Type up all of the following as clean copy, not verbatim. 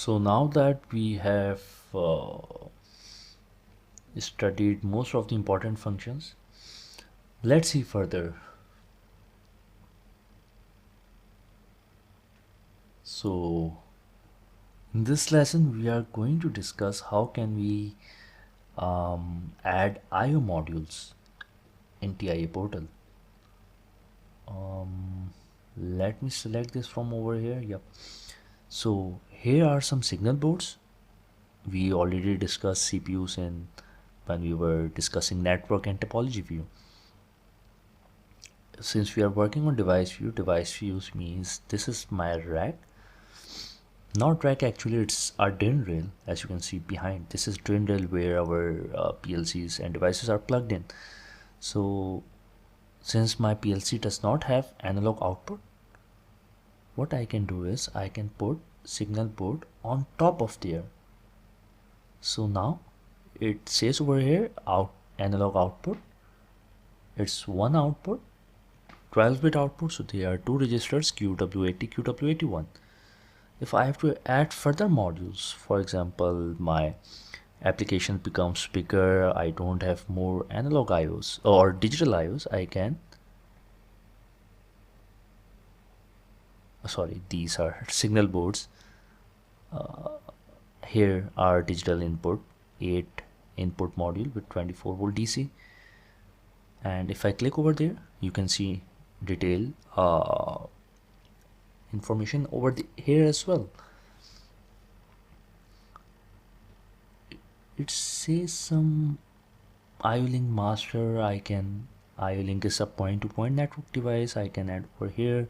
So now that we have studied most of the important functions, let's see further. So in this lesson we are going to discuss how can we add IO modules in TIA Portal. Let me select this from over here. Yep. So here are some signal boards. We already discussed CPUs when we were discussing network and topology view. Since we are working on device view means this is my rack. Not rack, actually it's our drain rail. As you can see behind, this is drain rail where our PLCs and devices are plugged in. So since my PLC does not have analog output, what I can do is I can put signal board on top of there. So now it says over here analog output. It's one output, 12-bit output, so there are two registers, QW80, QW81. If I have to add further modules, for example, my application becomes bigger, I don't have more analog IOs or digital IOs, I can, sorry, these are signal boards. Here are digital input, 8 input module with 24 volt DC. And if I click over there, you can see detail information over here as well. It says some IO-Link master. IO-Link is a point-to-point network device. I can add over here.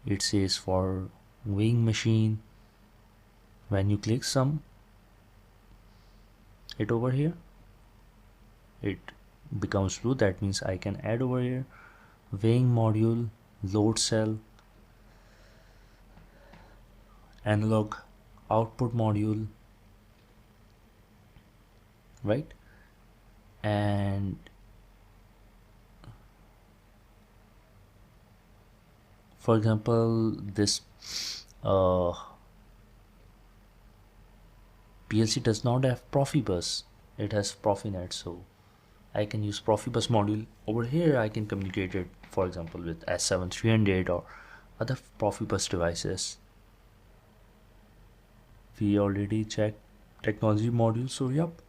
It says for weighing machine. When you click it over here, it becomes blue. That means I can add over here weighing module, load cell, analog output module, right? And for example, this PLC does not have Profibus, it has Profinet, so I can use Profibus module over here. I can communicate it, for example, with S7-1200 or other Profibus devices. We already checked technology module, so yep,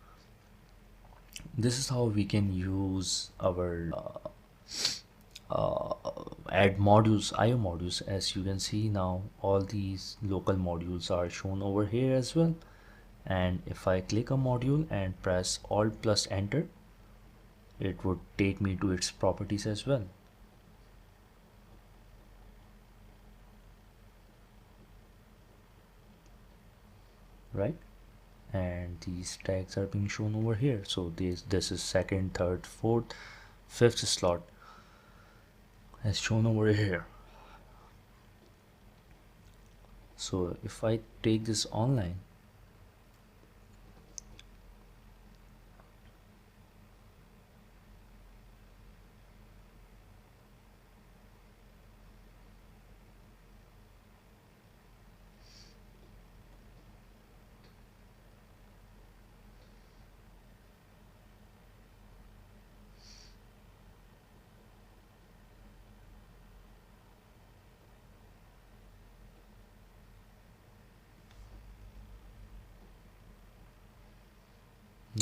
this is how we can use our add modules, IO modules. As you can see now, all these local modules are shown over here as well. And if I click a module and press Alt plus enter, it would take me to its properties as well. Right? And these tags are being shown over here. So this is second, third, fourth, fifth slot as shown over here. So if I take this online,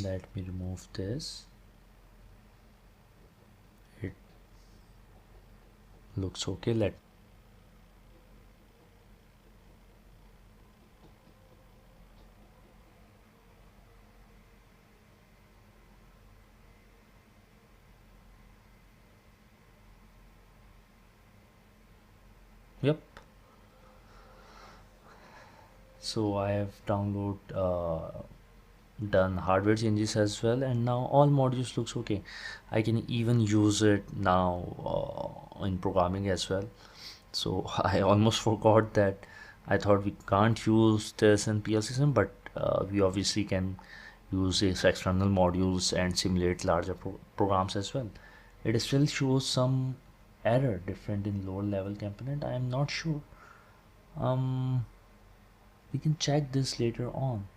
let me remove this. It looks okay. Yep. So I have done hardware changes as well, and now all modules looks okay. I can even use it now in programming as well. So I almost forgot that. I thought we can't use this in PLC system, but we obviously can use its external modules and simulate larger programs as well. It still shows some error different in lower level component. I am not sure. we can check this later on,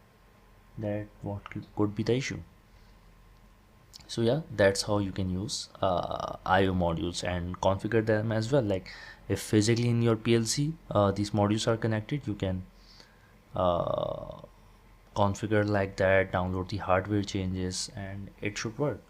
that what could be the issue. So yeah, that's how you can use IO modules and configure them as well. Like if physically in your PLC these modules are connected, you can uh, configure like that, download the hardware changes, and it should work.